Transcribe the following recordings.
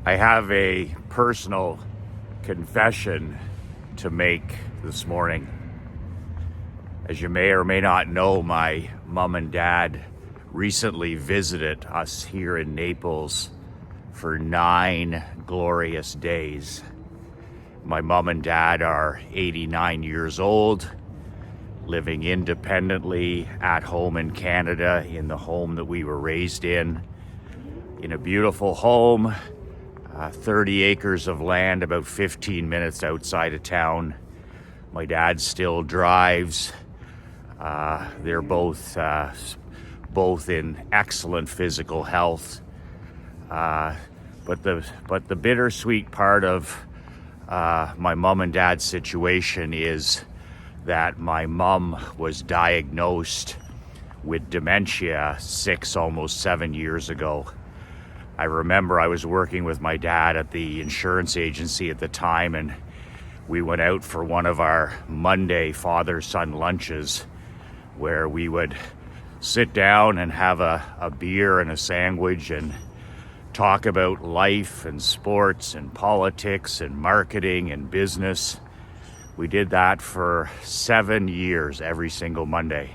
I have a personal confession to make this morning. As you may or may not know, my mom and dad recently visited us here in Naples for 9 glorious days. My mom and dad are 89 years old, living independently at home in Canada, in the home that we were raised in a beautiful home, 30 acres of land, about 15 minutes outside of town. My dad still drives. They're both in excellent physical health. But the bittersweet part of my mom and dad's situation is that my mom was diagnosed with dementia 6, almost 7 years ago. I remember I was working with my dad at the insurance agency at the time, and we went out for one of our Monday father-son lunches where we would sit down and have a beer and a sandwich and talk about life and sports and politics and marketing and business. We did that for 7 years every single Monday.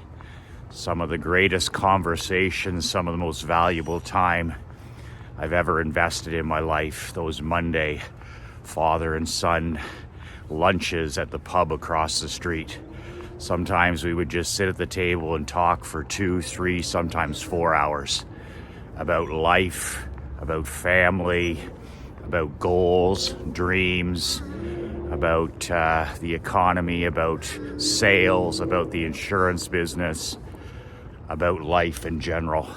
Some of the greatest conversations, some of the most valuable time I've ever invested in my life, those Monday father and son lunches at the pub across the street. Sometimes we would just sit at the table and talk for 2, 3, sometimes 4 hours about life, about family, about goals, dreams, about the economy, about sales, about the insurance business, about life in general.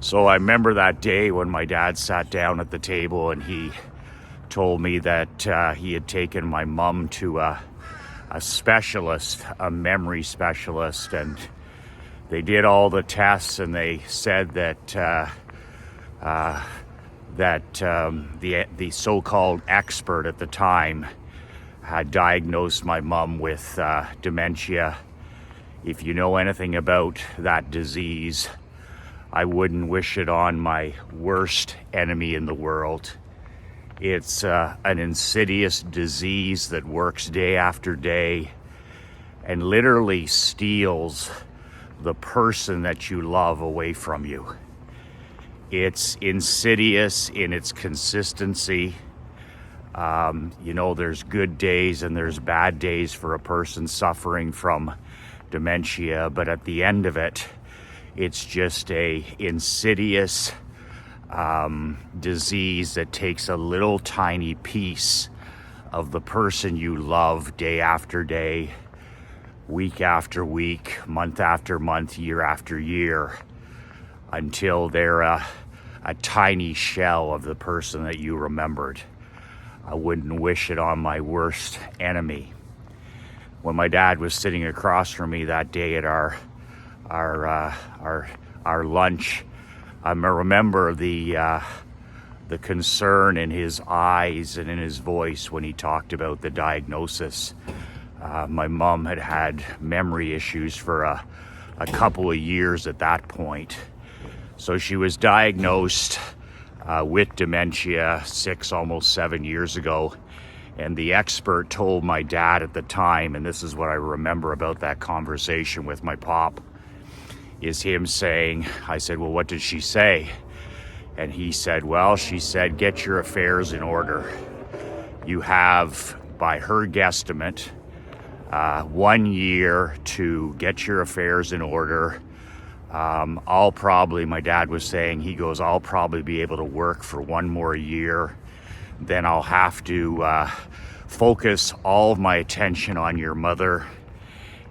So I remember that day when my dad sat down at the table and he told me that he had taken my mom to a specialist, a memory specialist, and they did all the tests and they said that the so-called expert at the time had diagnosed my mom with dementia. If you know anything about that disease, I wouldn't wish it on my worst enemy in the world. It's an insidious disease that works day after day and literally steals the person that you love away from you. It's insidious in its consistency. There's good days and there's bad days for a person suffering from dementia, but at the end of it, it's just a insidious disease that takes a little tiny piece of the person you love day after day, week after week, month after month, year after year, until they're a tiny shell of the person that you remembered. I wouldn't wish it on my worst enemy. When my dad was sitting across from me that day at our lunch, I remember the concern in his eyes and in his voice when he talked about the diagnosis. My mom had memory issues for a couple of years at that point. So she was diagnosed with dementia 6, almost 7 years ago. And the expert told my dad at the time, and this is what I remember about that conversation with my pop, is him saying, I said, well, what did she say? And he said, well, she said, get your affairs in order. You have, by her guesstimate, 1 year to get your affairs in order. My dad was saying, he goes, I'll probably be able to work for 1 more year. Then I'll have to focus all of my attention on your mother,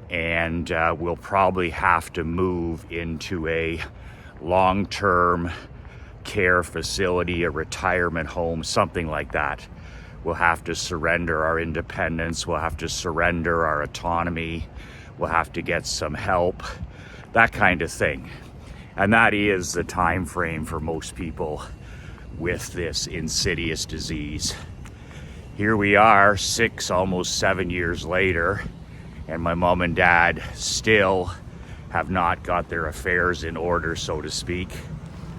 and we'll probably have to move into a long-term care facility, a retirement home, something like that. We'll have to surrender our independence. We'll have to surrender our autonomy. We'll have to get some help, that kind of thing. And that is the time frame for most people with this insidious disease. Here we are 6, almost 7 years later, and my mom and dad still have not got their affairs in order, so to speak.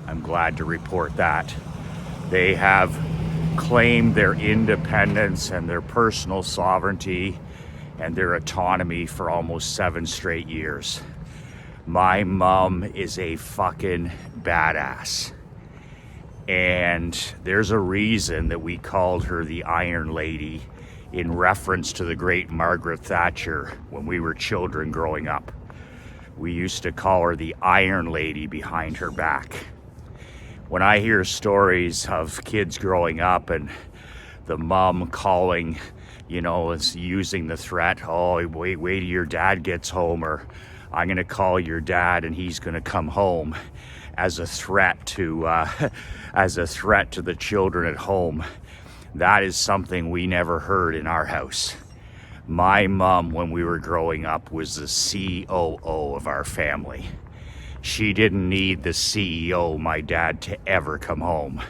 I'm glad to report that. They have claimed their independence and their personal sovereignty and their autonomy for almost 7 straight years. My mom is a fucking badass. And there's a reason that we called her the Iron Lady in reference to the great Margaret Thatcher when we were children growing up. We used to call her the Iron Lady behind her back. When I hear stories of kids growing up and the mom calling, is using the threat, oh, wait till your dad gets home, or I'm gonna call your dad and he's gonna come home, as a threat to the children at home. That is something we never heard in our house. My mom, when we were growing up, was the COO of our family. She didn't need the CEO, my dad, to ever come home.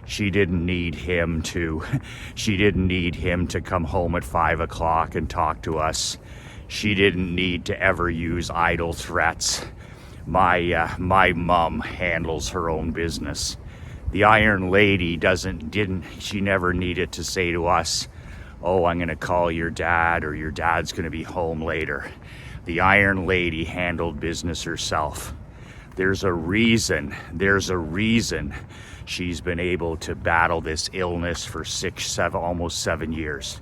She didn't need him to come home at 5 o'clock and talk to us. She didn't need to ever use idle threats. My mom handles her own business. The Iron Lady she never needed to say to us, oh, I'm gonna call your dad, or your dad's gonna be home later. The Iron Lady handled business herself. There's a reason she's been able to battle this illness for almost 7 years.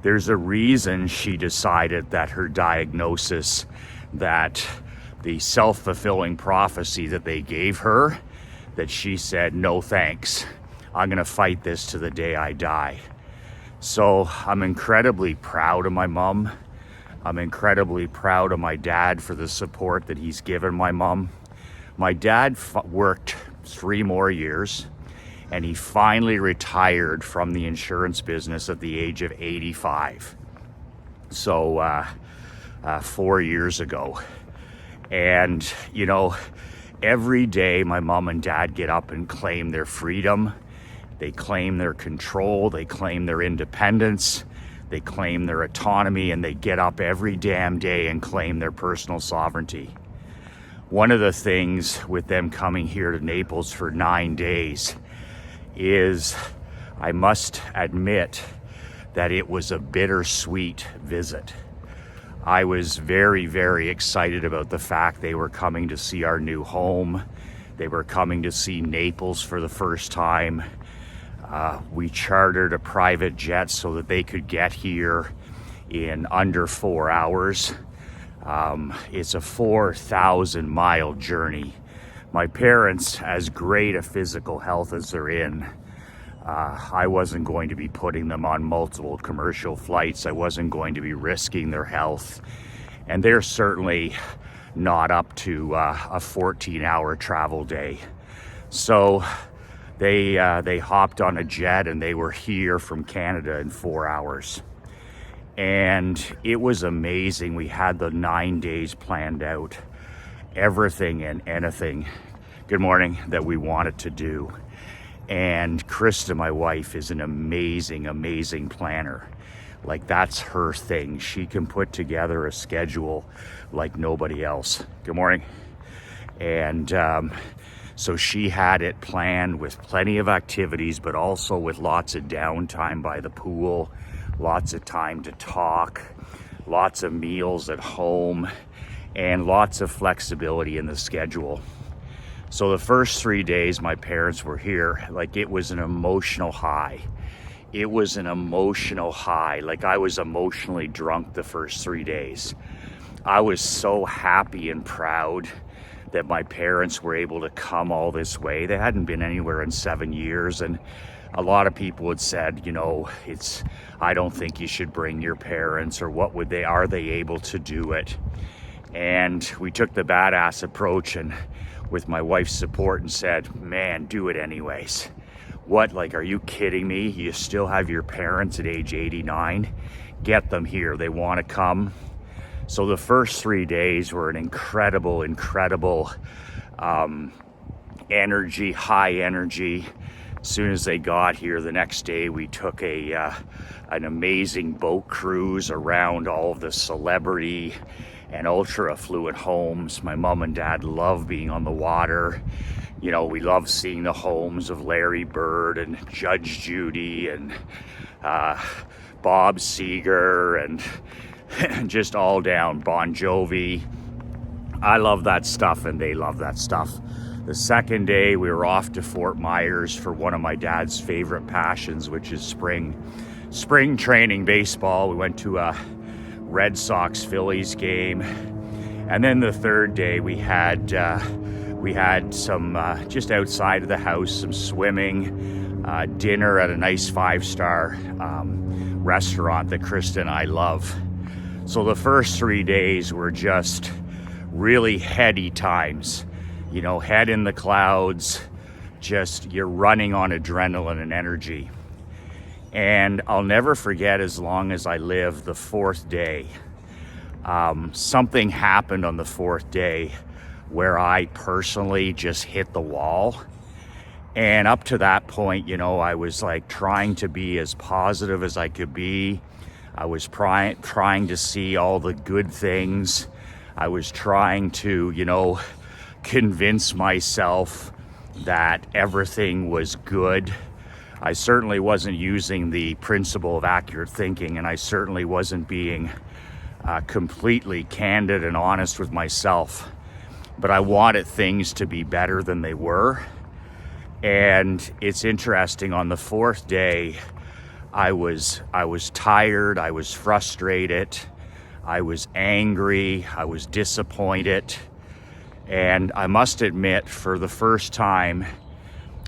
There's a reason she decided that her diagnosis, that the self-fulfilling prophecy that they gave her, that she said, no thanks. I'm gonna fight this to the day I die. So I'm incredibly proud of my mom. I'm incredibly proud of my dad for the support that he's given my mom. My dad worked 3 more years, and he finally retired from the insurance business at the age of 85. So 4 years ago. And every day my mom and dad get up and claim their freedom. They claim their control. They claim their independence. They claim their autonomy, and they get up every damn day and claim their personal sovereignty. One of the things with them coming here to Naples for 9 days is, I must admit, that it was a bittersweet visit. I was very, very excited about the fact they were coming to see our new home. They were coming to see Naples for the first time. We chartered a private jet so that they could get here in under 4 hours. It's a 4,000-mile journey. My parents, as great a physical health as they're in, I wasn't going to be putting them on multiple commercial flights. I wasn't going to be risking their health. And they're certainly not up to a 14-hour travel day. So they hopped on a jet and they were here from Canada in 4 hours. And it was amazing. We had the 9 days planned out, everything and anything, good morning, that we wanted to do. And Krista, my wife, is an amazing, amazing planner. Like, that's her thing. She can put together a schedule like nobody else. Good morning. And so she had it planned with plenty of activities, but also with lots of downtime by the pool, lots of time to talk, lots of meals at home, and lots of flexibility in the schedule. So the first 3 days my parents were here, like, it was an emotional high. It was an emotional high. Like, I was emotionally drunk the first 3 days. I was so happy and proud that my parents were able to come all this way. They hadn't been anywhere in 7 years, and a lot of people had said, I don't think you should bring your parents, or are they able to do it? And we took the badass approach, and with my wife's support, and said, man, do it anyways. What, like, are you kidding me? You still have your parents at age 89? Get them here, they wanna come. So the first 3 days were an incredible energy, high energy. As soon as they got here, the next day we took an amazing boat cruise around all of the celebrity and ultra affluent homes. My mom and dad love being on the water. You know, we love seeing the homes of Larry Bird and Judge Judy and Bob Seger and just all down, Bon Jovi. I love that stuff and they love that stuff. The second day we were off to Fort Myers for one of my dad's favorite passions, which is spring training baseball. We went to a Red Sox Phillies game. And then the third day we had some just outside of the house, some swimming, dinner at a nice 5-star restaurant that Krista and I love. So the first 3 days were just really heady times, you know, head in the clouds, just you're running on adrenaline and energy. And I'll never forget, as long as I live, the fourth day. Something happened on the fourth day where I personally just hit the wall. And up to that point, you know, I was like trying to be as positive as I could be. I was trying to see all the good things. I was trying to, you know, convince myself that everything was good. I certainly wasn't using the principle of accurate thinking, and I certainly wasn't being completely candid and honest with myself. But I wanted things to be better than they were. And it's interesting, on the fourth day, I was tired, I was frustrated, I was angry, I was disappointed. And I must admit, for the first time,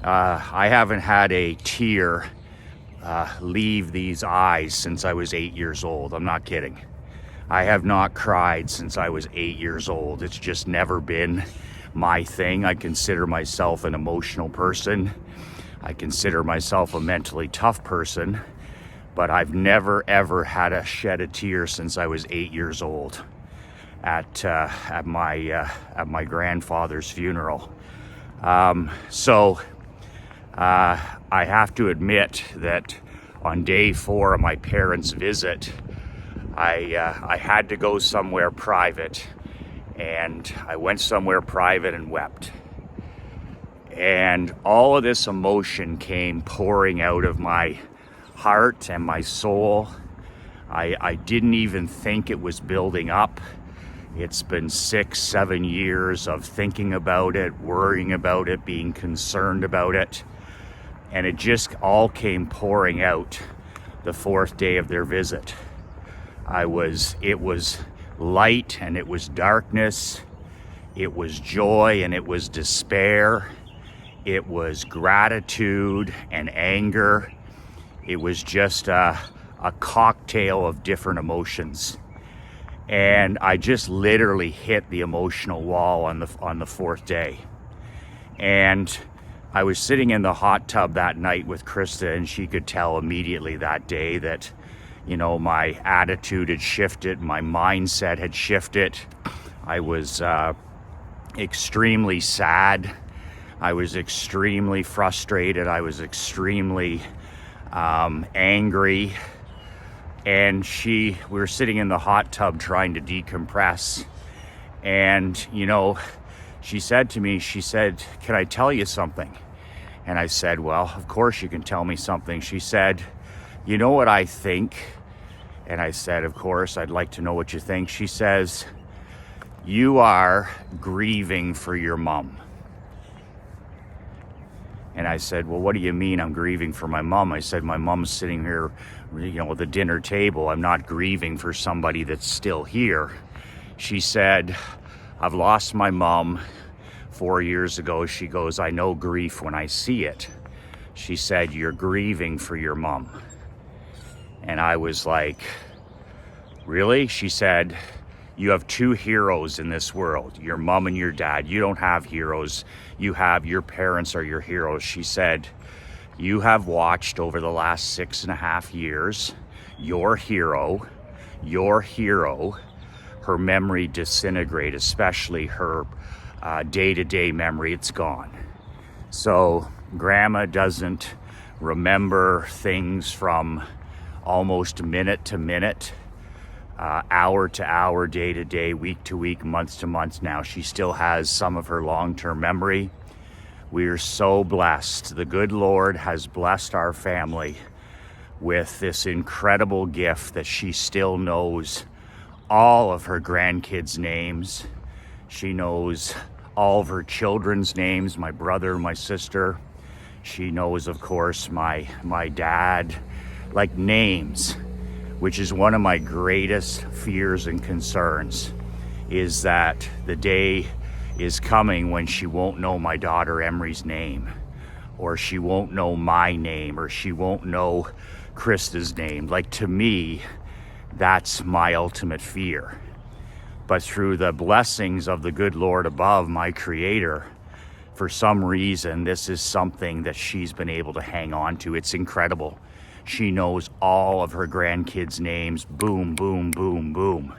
I haven't had a tear leave these eyes since I was 8 years old. I'm not kidding. I have not cried since I was 8 years old. It's just never been my thing. I consider myself an emotional person. I consider myself a mentally tough person, but I've never ever had to shed a tear since I was 8 years old at my grandfather's funeral. So I have to admit that on day 4 of my parents' visit, I had to go somewhere private, and I went somewhere private and wept. And all of this emotion came pouring out of my heart and my soul. I didn't even think it was building up. It's been 6-7 years of thinking about it, worrying about it, being concerned about it. And it just all came pouring out the fourth day of their visit. It was light and it was darkness. It was joy and it was despair. It was gratitude and anger. It was just a cocktail of different emotions. And I just literally hit the emotional wall on the fourth day. And I was sitting in the hot tub that night with Krista, and she could tell immediately that day that, you know, my attitude had shifted, my mindset had shifted. I was extremely sad. I was extremely frustrated. I was extremely angry. And we were sitting in the hot tub trying to decompress. And, you know, she said to me, "Can I tell you something?" And I said, "Well, of course you can tell me something." She said, "You know what I think?" And I said, "Of course, I'd like to know what you think." She says, "You are grieving for your mom." And I said, "Well, what do you mean I'm grieving for my mom?" I said, "My mom's sitting here, you know, at the dinner table. I'm not grieving for somebody that's still here." She said, "I've lost my mom 4 years ago." She goes, "I know grief when I see it." She said, "You're grieving for your mom." And I was like, "Really?" She said, "You have two heroes in this world, your mom and your dad. You don't have heroes. Your parents are your heroes." She said, "You have watched over the last 6.5 years, your hero, her memory disintegrate, especially her day-to-day memory. It's gone. So grandma doesn't remember things from almost minute to minute, hour to hour, day to day, week to week, month to month now. She still has some of her long-term memory, We are so blessed. The good Lord has blessed our family with this incredible gift that she still knows all of her grandkids' names. She knows all of her children's names, my brother, my sister. She knows, of course, my dad, like names, which is one of my greatest fears and concerns, is that the day is coming when she won't know my daughter Emery's name, or she won't know my name, or she won't know Krista's name. Like, to me, that's my ultimate fear. But through the blessings of the good Lord above, my creator, for some reason, this is something that she's been able to hang on to. It's incredible. She knows all of her grandkids' names, boom, boom, boom, boom.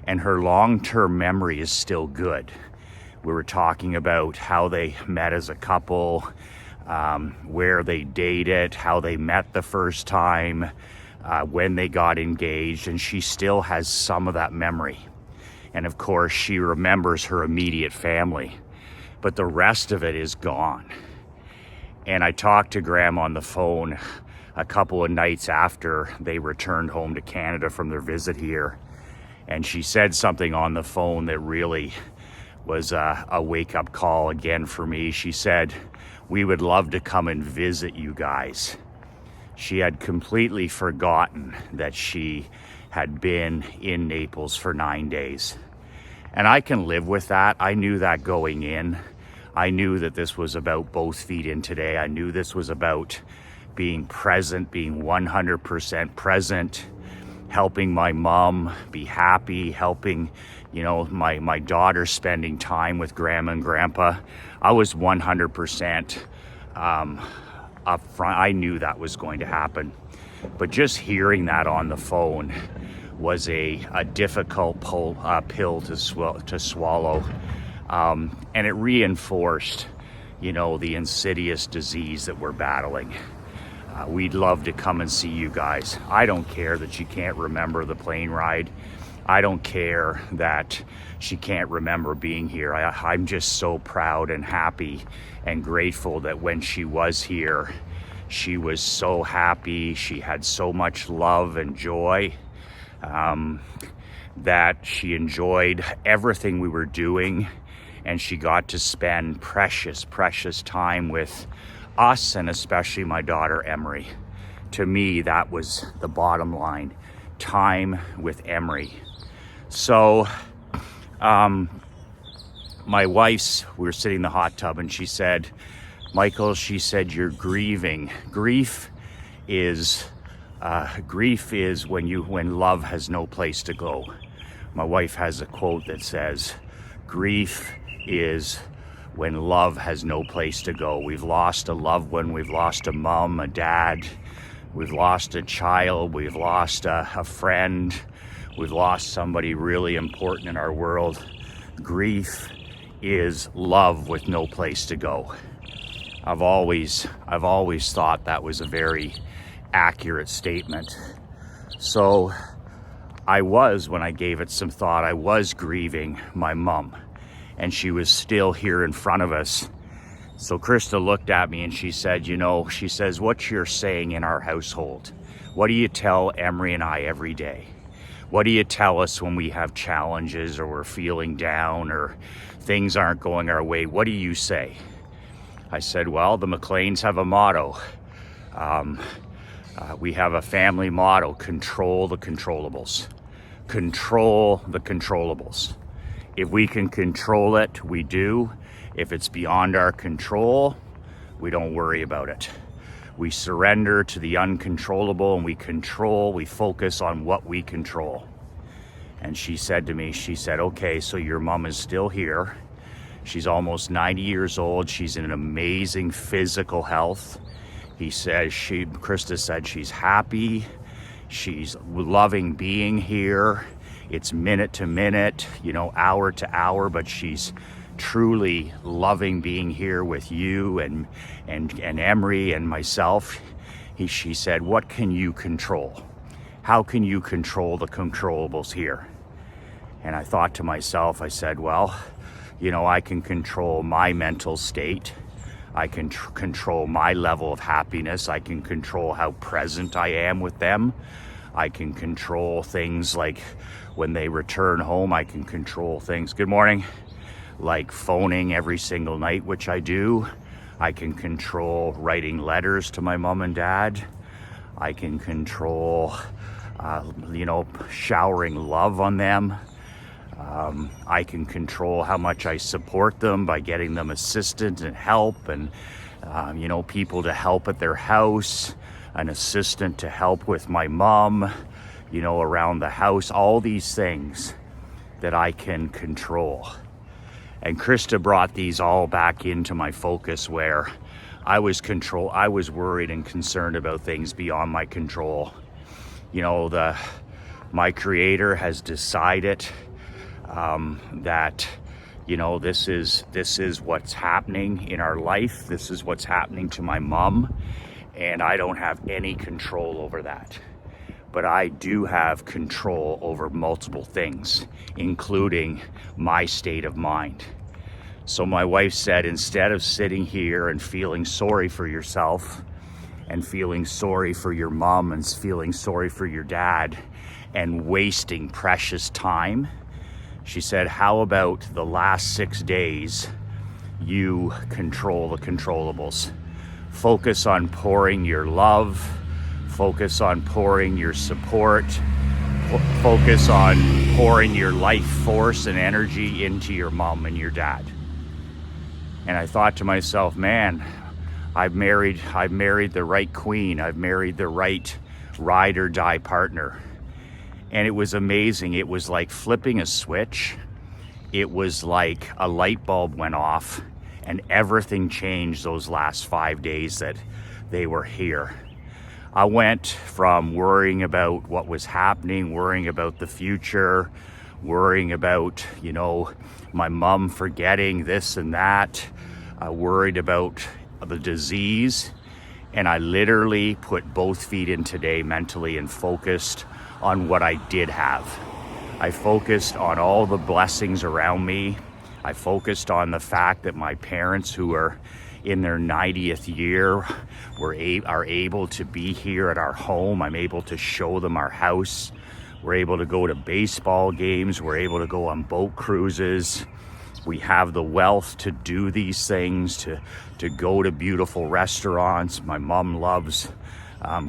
And her long-term memory is still good. We were talking about how they met as a couple, where they dated, how they met the first time, when they got engaged, and she still has some of that memory. And of course, she remembers her immediate family, but the rest of it is gone. And I talked to Graham on the phone a couple of nights after they returned home to Canada from their visit here, and she said something on the phone that really was a wake-up call again for me. She said, "We would love to come and visit you guys." She had completely forgotten that she had been in Naples for 9 days. And I can live with that. I knew that going in. I knew that this was about both feet in today. I knew this was about being present, being 100% present, helping my mom be happy, helping, my daughter spending time with grandma and grandpa. I was 100% up front. I knew that was going to happen. But just hearing that on the phone was a difficult pill to swallow. And it reinforced, the insidious disease that we're battling. We'd love to come and see you guys. I don't care that you can't remember the plane ride. I don't care that she can't remember being here. I'm just so proud and happy and grateful that when she was here, she was so happy. She had so much love and joy, that she enjoyed everything we were doing, and she got to spend precious, precious time with us, and especially my daughter Emery. To me, that was the bottom line, time with Emery. So my wife's, we were sitting in the hot tub, and she said, "Michael," she said, "you're grieving. Grief is when love has no place to go." My wife has a quote that says, "Grief is when love has no place to go." We've lost a loved one, we've lost a mom, a dad, we've lost a child, we've lost a friend, we've lost somebody really important in our world. Grief is love with no place to go. I've always thought that was a very accurate statement. So when I gave it some thought, I was grieving my mom, and she was still here in front of us. So Krista looked at me and she said, she says, "What's your saying in our household? What do you tell Emery and I every day? What do you tell us when we have challenges or we're feeling down or things aren't going our way? What do you say?" I said, "Well, the McLeans have a motto. We have a family motto: control the controllables. Control the controllables. If we can control it, we do. If it's beyond our control, we don't worry about it. We surrender to the uncontrollable, and we focus on what we control." And she said to me, she said, "Okay, so your mom is still here. She's almost 90 years old. She's in amazing physical health." Krista said she's happy. She's loving being here. It's minute to minute, hour to hour, but she's truly loving being here with you and Emery and myself. She said, "What can you control? How can you control the controllables here?" And I thought to myself, I said, well, I can control my mental state. I can control my level of happiness. I can control how present I am with them. I can control things like when they return home. I can control things, good morning, like phoning every single night, which I do. I can control writing letters to my mom and dad. I can control, showering love on them. I can control how much I support them by getting them assistance and help and, people to help at their house, an assistant to help with my mom, around the house, all these things that I can control. And Krista brought these all back into my focus where I was worried and concerned about things beyond my control. My creator has decided that this is what's happening in our life. This is what's happening to my mom, and I don't have any control over that. But I do have control over multiple things, including my state of mind. So my wife said, instead of sitting here and feeling sorry for yourself and feeling sorry for your mom and feeling sorry for your dad and wasting precious time, she said, how about the last 6 days you control the controllables? Focus on pouring your love, focus on pouring your support, focus on pouring your life force and energy into your mom and your dad. And I thought to myself, man, I've married the right queen. I've married the right ride or die partner. And it was amazing. It was like flipping a switch. It was like a light bulb went off and everything changed those last 5 days that they were here. I went from worrying about what was happening, worrying about the future, worrying about, my mom forgetting this and that, worried about the disease. And I literally put both feet in today mentally and focused on what I did have. I focused on all the blessings around me. I focused on the fact that my parents, who are in their 90th year, are able to be here at our home. I'm able to show them our house. We're able to go to baseball games. We're able to go on boat cruises. We have the wealth to do these things, to go to beautiful restaurants. My mom loves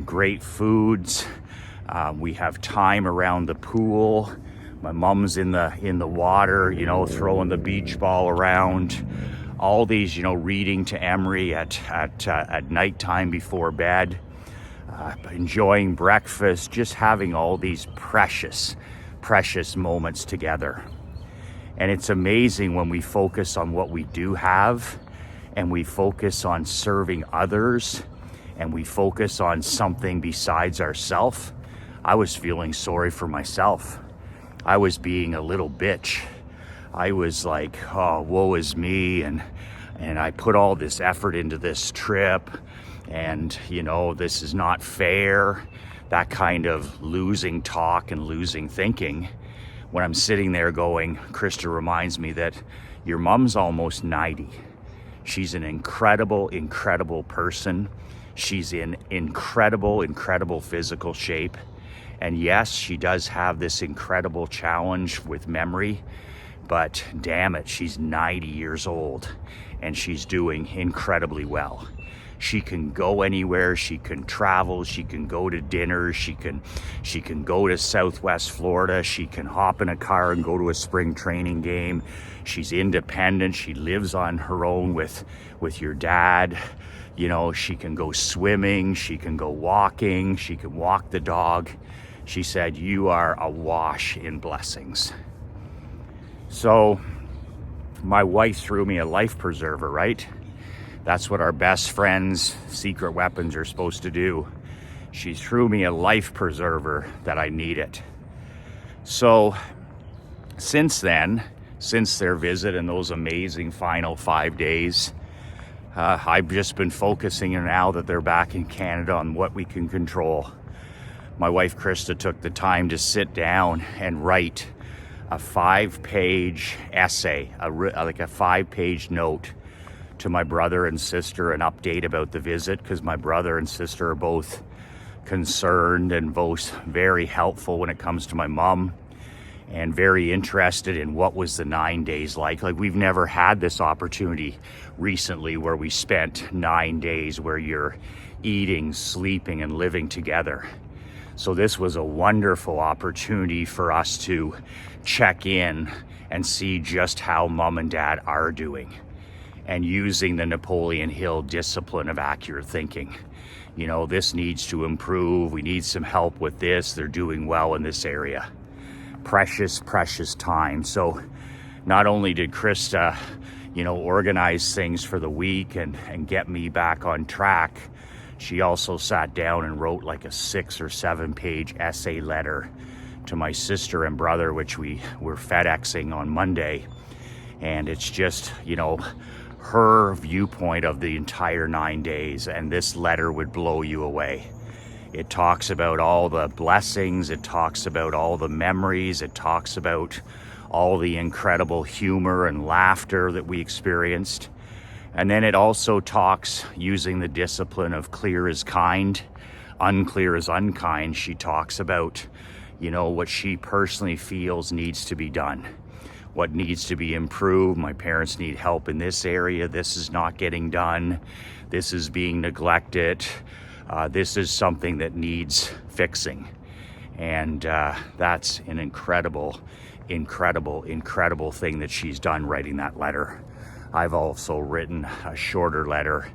great foods. We have time around the pool. My mom's in the water, throwing the beach ball around. All these, reading to Emery at nighttime before bed, enjoying breakfast, just having all these precious, precious moments together. And it's amazing when we focus on what we do have, and we focus on serving others, and we focus on something besides ourselves. I was feeling sorry for myself. I was being a little bitch. I was like, oh, woe is me, and I put all this effort into this trip, and this is not fair. That kind of losing talk and losing thinking. When I'm sitting there going, Krista reminds me that your mom's almost 90. She's an incredible, incredible person. She's in incredible, incredible physical shape. And yes, she does have this incredible challenge with memory, but damn it, she's 90 years old and she's doing incredibly well. She can go anywhere, she can travel, she can go to dinner, she can go to Southwest Florida, she can hop in a car and go to a spring training game. She's independent, she lives on her own with your dad. She can go swimming, she can go walking, she can walk the dog. She said, you are awash in blessings. So my wife threw me a life preserver, right? That's what our best friends' secret weapons are supposed to do. She threw me a life preserver that I needed. So since then, since their visit and those amazing final 5 days, I've just been focusing now that they're back in Canada on what we can control. My wife Krista took the time to sit down and write a 5-page essay, like a 5-page note to my brother and sister an update about the visit, because my brother and sister are both concerned and both very helpful when it comes to my mom, and very interested in what was the 9 days like. Like, we've never had this opportunity recently where we spent 9 days where you're eating, sleeping, and living together. So this was a wonderful opportunity for us to check in and see just how mom and dad are doing, and using the Napoleon Hill discipline of accurate thinking. You know, this needs to improve. We need some help with this. They're doing well in this area. Precious, precious time. So not only did Krista, organize things for the week and get me back on track, she also sat down and wrote like a 6 or 7 page essay letter to my sister and brother, which we were FedExing on Monday. And it's just, her viewpoint of the entire 9 days. And this letter would blow you away. It talks about all the blessings, it talks about all the memories, it talks about all the incredible humor and laughter that we experienced. And then it also talks, using the discipline of clear is kind, unclear is unkind. She talks about, what she personally feels needs to be done, what needs to be improved. My parents need help in this area. This is not getting done. This is being neglected. This is something that needs fixing. And that's an incredible, incredible, incredible thing that she's done, writing that letter. I've also written a shorter letter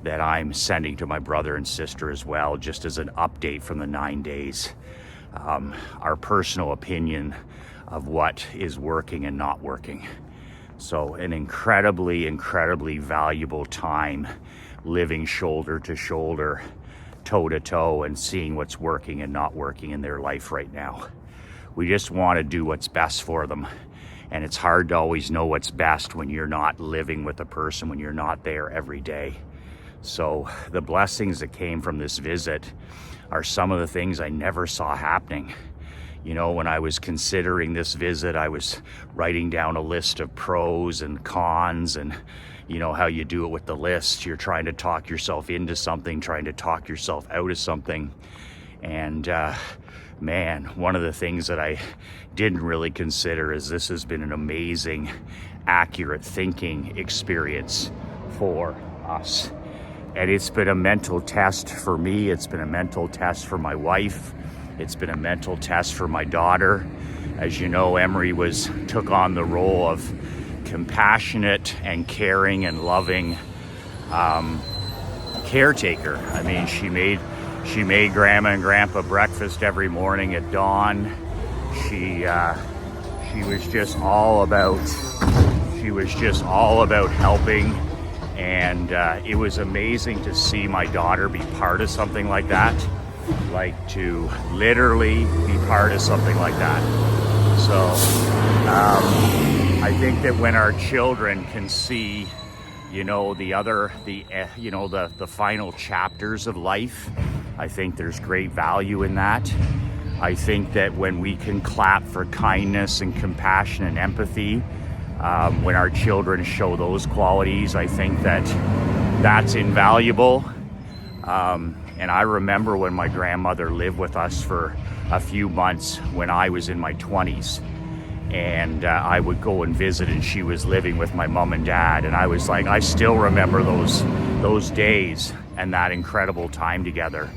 that I'm sending to my brother and sister as well, just as an update from the 9 days. Our personal opinion of what is working and not working. So an incredibly, incredibly valuable time living shoulder to shoulder, toe to toe, and seeing what's working and not working in their life right now. We just want to do what's best for them. And it's hard to always know what's best when you're not living with a person, when you're not there every day. So the blessings that came from this visit are some of the things I never saw happening. When I was considering this visit, I was writing down a list of pros and cons, and how you do it with the list. You're trying to talk yourself into something, trying to talk yourself out of something. And man, one of the things that I didn't really consider is this has been an amazing, accurate thinking experience for us. And it's been a mental test for me. It's been a mental test for my wife. It's been a mental test for my daughter. As you know, Emery took on the role of compassionate and caring and loving caretaker. I mean, she made Grandma and Grandpa breakfast every morning at dawn. She was just all about helping, and it was amazing to see my daughter be part of something like that, like to literally be part of something like that. So I think that when our children can see, the final chapters of life, I think there's great value in that. I think that when we can clap for kindness and compassion and empathy, when our children show those qualities, I think that that's invaluable. And I remember when my grandmother lived with us for a few months when I was in my 20s. And I would go and visit, and she was living with my mom and dad. And I was like, I still remember those days and that incredible time together.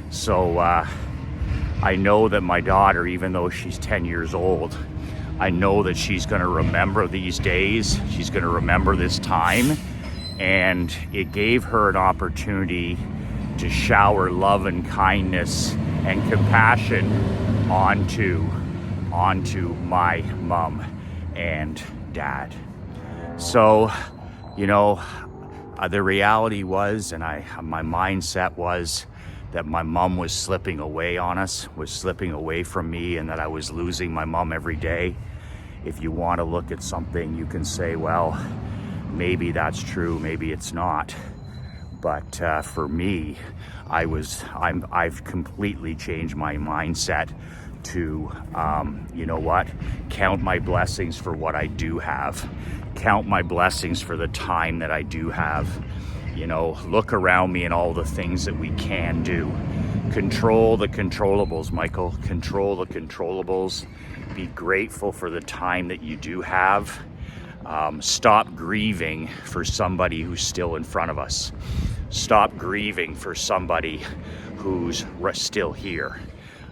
So I know that my daughter, even though she's 10 years old, I know that she's going to remember these days. She's going to remember this time. And it gave her an opportunity to shower love and kindness and compassion onto my mom and dad. So, the reality was, and my mindset was, that my mom was slipping away on us, was slipping away from me, and that I was losing my mom every day. If you want to look at something, you can say, well, maybe that's true, maybe it's not. But for me, I've completely changed my mindset to, you know what, count my blessings for what I do have. Count my blessings for the time that I do have. You know, look around me and all the things that we can do. Control the controllables, Michael. Control the controllables. Be grateful for the time that you do have. Stop grieving for somebody who's still in front of us. Stop grieving for somebody who's still here.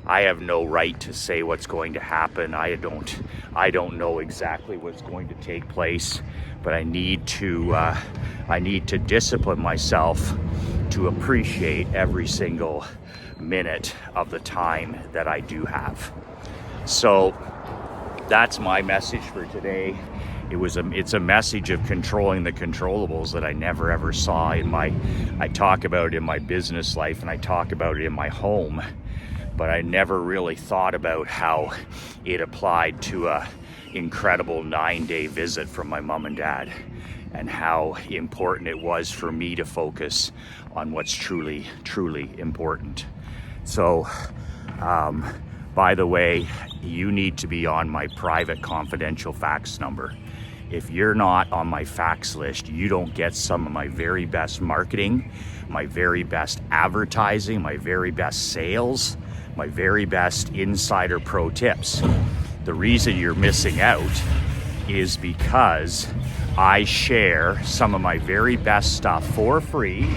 I have no right to say what's going to happen. I don't know exactly what's going to take place, but I need to discipline myself to appreciate every single minute of the time that I do have. So that's my message for today. It's a message of controlling the controllables that I never ever saw I talk about it in my business life, and I talk about it in my home, but I never really thought about how it applied to a incredible 9-day visit from my mom and dad, and how important it was for me to focus on what's truly, truly important. So, by the way, you need to be on my private confidential fax number. If you're not on my fax list, you don't get some of my very best marketing, my very best advertising, my very best sales, my very best insider pro tips. The reason you're missing out is because I share some of my very best stuff for free.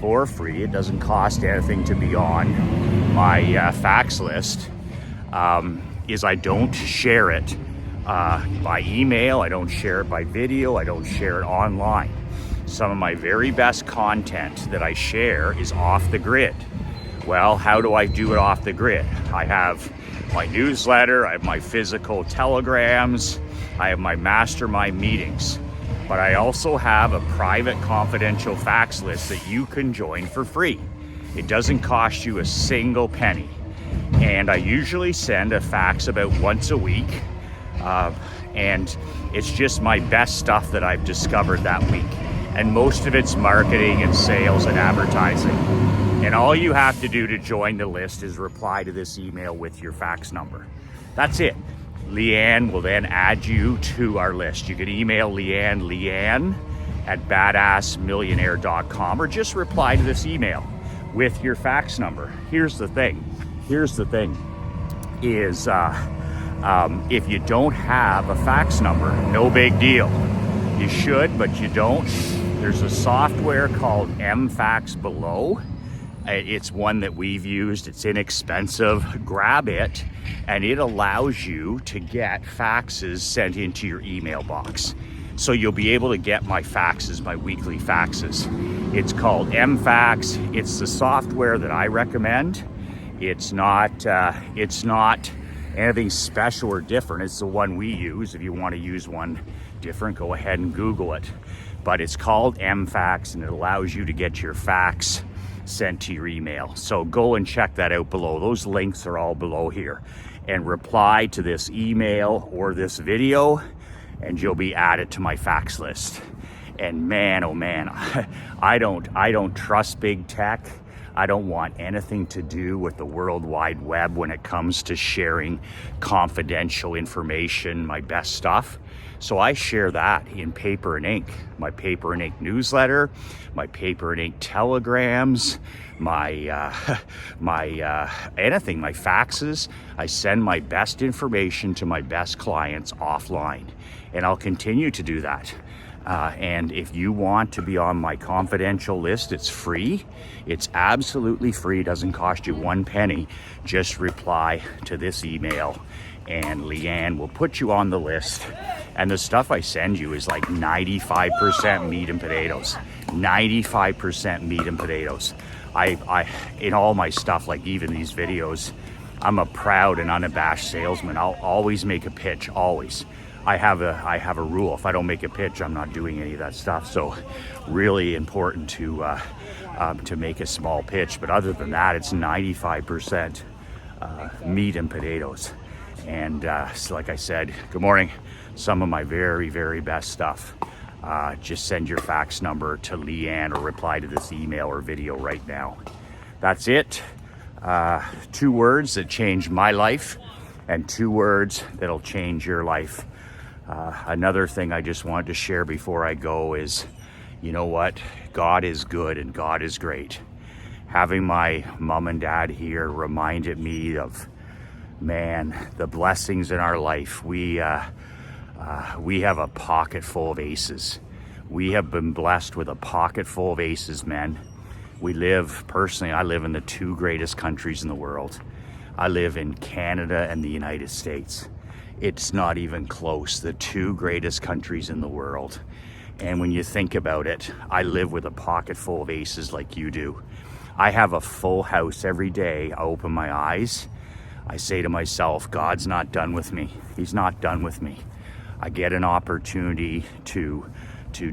It doesn't cost anything to be on my fax list. Is I don't share it by email, I don't share it by video, I don't share it online. Some of my very best content that I share is off the grid. Well, how do I do it off the grid? I have my newsletter, I have my physical telegrams, I have my mastermind meetings, but I also have a private confidential fax list that you can join for free. It doesn't cost you a single penny. And I usually send a fax about once a week. And it's just my best stuff that I've discovered that week. And most of it's marketing and sales and advertising. And all you have to do to join the list is reply to this email with your fax number. That's it. Leanne will then add you to our list. You can email Leanne at badassmillionaire.com, or just reply to this email with your fax number. Here's the thing is if you don't have a fax number, no big deal. You should, but you don't. There's a software called MFax Below. It's one that we've used. It's inexpensive. Grab it, and it allows you to get faxes sent into your email box. So you'll be able to get my faxes, my weekly faxes. It's called MFax. It's the software that I recommend. It's not anything special or different. It's the one we use. If you want to use one different, go ahead and Google it. But it's called MFax, and it allows you to get your fax sent to your email. So go and check that out below. Those links are all below here. And reply to this email or this video, and you'll be added to my fax list. And man, oh man, I don't trust big tech. I don't want anything to do with the World Wide Web when it comes to sharing confidential information, my best stuff. So I share that in paper and ink, my paper and ink newsletter, my paper and ink telegrams, my anything, my faxes. I send my best information to my best clients offline, and I'll continue to do that. And if you want to be on my confidential list, it's free. It's absolutely free. It doesn't cost you one penny. Just reply to this email, and Leanne will put you on the list. And the stuff I send you is like 95% meat and potatoes. 95% meat and potatoes. I in all my stuff, like even these videos, I'm a proud and unabashed salesman. I'll always make a pitch, always. I have a rule. If I don't make a pitch, I'm not doing any of that stuff. So really important to make a small pitch. But other than that, it's 95% meat and potatoes. And so like I said, good morning. Some of my very, very best stuff. Just send your fax number to Leanne, or reply to this email or video right now. That's it. 2 words that changed my life. and 2 words that'll change your life. Another thing I just wanted to share before I go is, you know what? God is good and God is great. Having my mom and dad here reminded me of, man, the blessings in our life. We have a pocket full of aces. We have been blessed with a pocket full of aces, men. I live in the 2 greatest countries in the world. I live in Canada and the United States. It's not even close, the 2 greatest countries in the world. And when you think about it, I live with a pocket full of aces like you do. I have a full house every day. I open my eyes. I say to myself, God's not done with me. He's not done with me. I get an opportunity to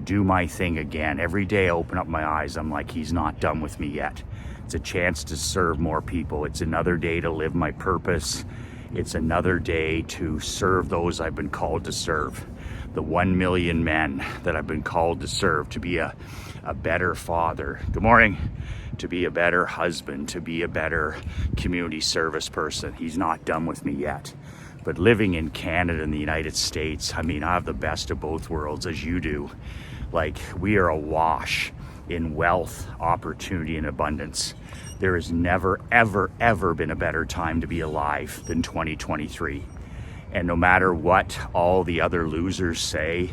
do my thing again. Every day I open up my eyes, I'm like, he's not done with me yet. It's a chance to serve more people. It's another day to live my purpose. It's another day to serve those I've been called to serve. The 1 million men that I've been called to serve, to be a better father. Good morning. To be a better husband, to be a better community service person. He's not done with me yet. But living in Canada and the United States, I mean, I have the best of both worlds, as you do. Like, we are awash in wealth, opportunity, and abundance. There has never, ever, ever been a better time to be alive than 2023. And no matter what all the other losers say,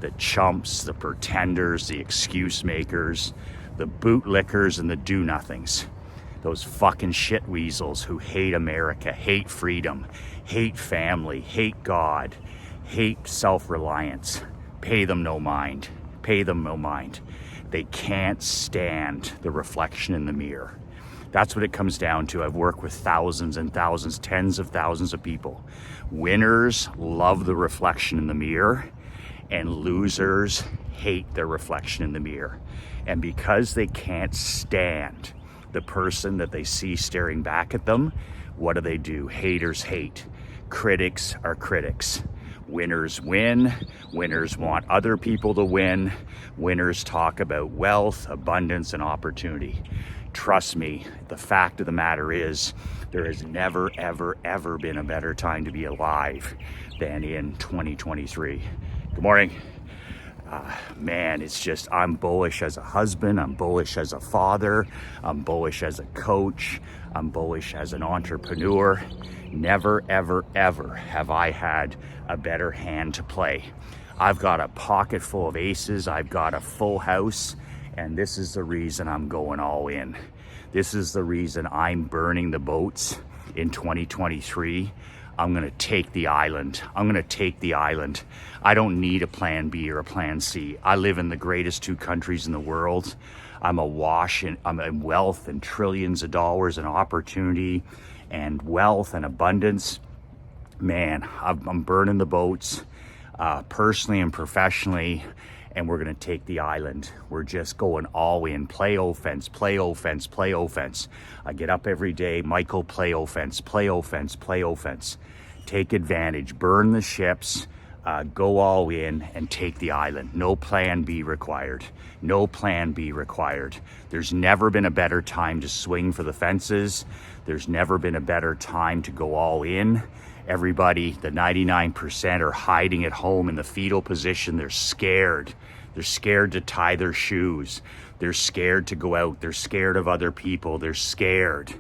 the chumps, the pretenders, the excuse makers, the bootlickers, and the do-nothings, those fucking shit weasels who hate America, hate freedom, hate family, hate God, hate self-reliance, pay them no mind. Pay them no mind. They can't stand the reflection in the mirror. That's what it comes down to. I've worked with thousands and thousands, tens of thousands of people. Winners love the reflection in the mirror, and losers hate their reflection in the mirror. And because they can't stand the person that they see staring back at them, what do? Haters hate. Critics are critics. Winners win. Winners want other people to win. Winners talk about wealth, abundance, and opportunity. Trust me, the fact of the matter is, there has never, ever, ever been a better time to be alive than in 2023. Good morning. Man, it's just, I'm bullish as a husband, I'm bullish as a father, I'm bullish as a coach, I'm bullish as an entrepreneur. Never, ever, ever have I had a better hand to play. I've got a pocket full of aces, I've got a full house, and this is the reason I'm going all in. This is the reason I'm burning the boats in 2023. I'm gonna take the island. I'm gonna take the island. I don't need a plan B or a plan C. I live in the greatest 2 countries in the world. I'm in wealth and trillions of dollars and opportunity and wealth and abundance. Man, I'm burning the boats, personally and professionally, and we're gonna take the island. We're just going all in. Play offense, play offense, play offense. I get up every day, Michael, play offense, play offense, play offense. Take advantage, burn the ships, go all in and take the island. No plan B required. No plan B required. There's never been a better time to swing for the fences. There's never been a better time to go all in. Everybody, the 99%, are hiding at home in the fetal position. They're scared. They're scared to tie their shoes. They're scared to go out. They're scared of other people. They're scared.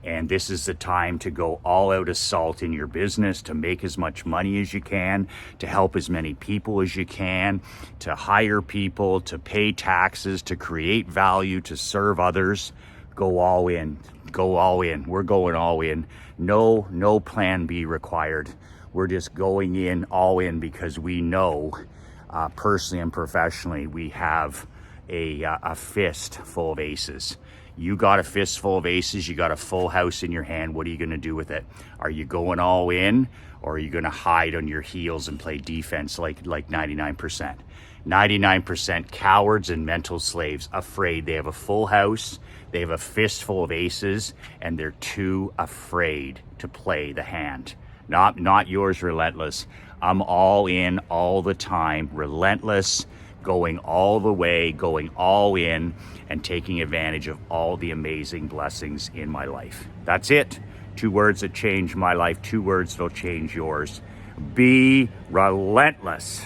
And this is the time to go all out assault in your business, to make as much money as you can, to help as many people as you can, to hire people, to pay taxes, to create value, to serve others. Go all in. Go all in. We're going all in. No plan B required. We're just going in all in because we know, personally and professionally, we have a fist full of aces. You got a fistful of aces, you got a full house in your hand. What are you going to do with it? Are you going all in, or are you going to hide on your heels and play defense like 99%? 99% cowards and mental slaves, afraid. They have a full house, they have a fistful of aces, and they're too afraid to play the hand. Not yours, relentless. I'm all in all the time, relentless, going all the way, going all in, and taking advantage of all the amazing blessings in my life. That's it. 2 words that changed my life, 2 words that'll change yours. Be relentless.